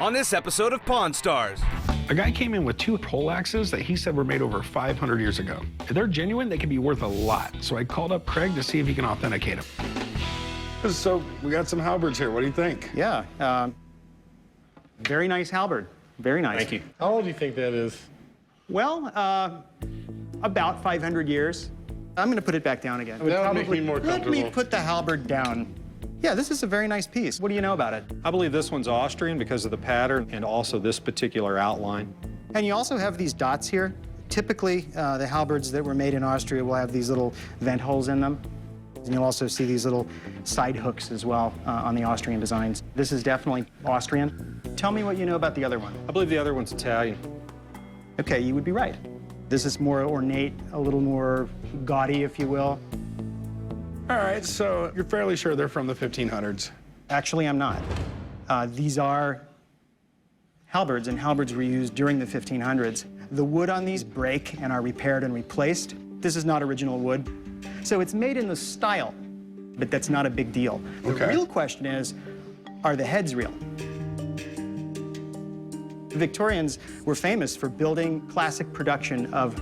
on this episode of Pawn Stars. A guy came in with 2 pole axes that he said were made over 500 years ago. If they're genuine, they could be worth a lot. So I called up Craig to see if he can authenticate them. So we got some Halberds here. What do you think? Yeah, very nice halberd. Very nice. Thank you. How old do you think that is? Well, about 500 years. I'm going to put it back down again. That would make me more comfortable. Let me put the halberd down. Yeah, this is a very nice piece. What do you know about it? I believe this one's Austrian because of the pattern and also this particular outline. And you also have these dots here. Typically, the halberds that were made in Austria will have these little vent holes in them. And you'll also see these little side hooks as well on the Austrian designs. This is definitely Austrian. Tell me what you know about the other one. I believe the other one's Italian. Okay, you would be right. This is more ornate, a little more gaudy, if you will. All right, so you're fairly sure they're from the 1500s? Actually, I'm not. These are halberds, and halberds were used during the 1500s. The wood on these break and are repaired and replaced. This is not original wood. So it's made in the style, but that's not a big deal. The real question is, are the heads real? The Victorians were famous for building classic production of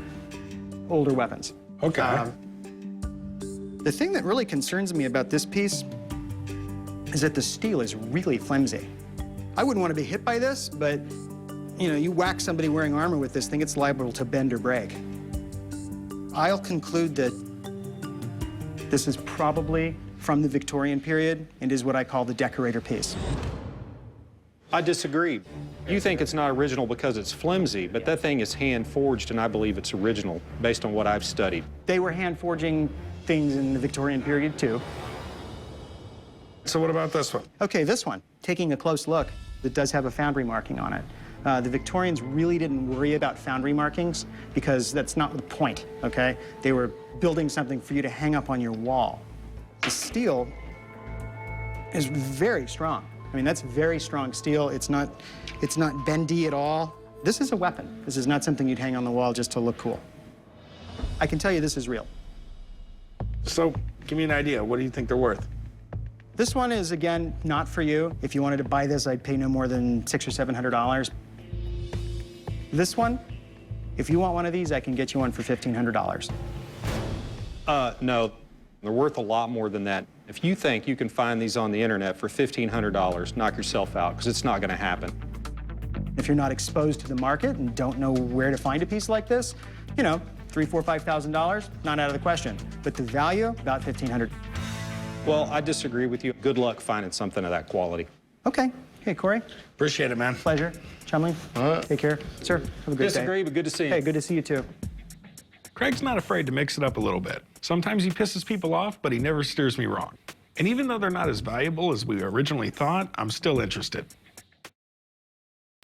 older weapons. Okay. The thing that really concerns me about this piece is that the steel is really flimsy. I wouldn't want to be hit by this, but you know, you whack somebody wearing armor with this thing, it's liable to bend or break. I'll conclude that this is probably from the Victorian period and is what I call the decorator piece. I disagree. You think it's not original because it's flimsy, but that thing is hand forged, and I believe it's original based on what I've studied. They were hand forging things in the Victorian period too. So what about this one? Okay, this one, taking a close look, it does have a foundry marking on it. The Victorians really didn't worry about foundry markings because that's not the point, okay? They were building something for you to hang up on your wall. The steel is very strong. I mean, that's very strong steel. It's not bendy at all. This is a weapon. This is not something you'd hang on the wall just to look cool. I can tell you this is real. So give me an idea. What do you think they're worth? This one is, again, not for you. If you wanted to buy this, I'd pay no more than $600 or $700. This one, if you want one of these, I can get you one for $1,500. No, they're worth a lot more than that. If you think you can find these on the internet for $1,500, knock yourself out, because it's not going to happen. If you're not exposed to the market and don't know where to find a piece like this, you know, $3,000, $4,000, $5,000, not out of the question. But the value, about $1,500. Well, I disagree with you. Good luck finding something of that quality. Okay. Hey, Corey. Appreciate it, man. Pleasure. Chumley, take care. Sir, have a good day. Disagree, but good to see you. Hey, good to see you too. Craig's not afraid to mix it up a little bit. Sometimes he pisses people off, but he never steers me wrong. And even though they're not as valuable as we originally thought, I'm still interested.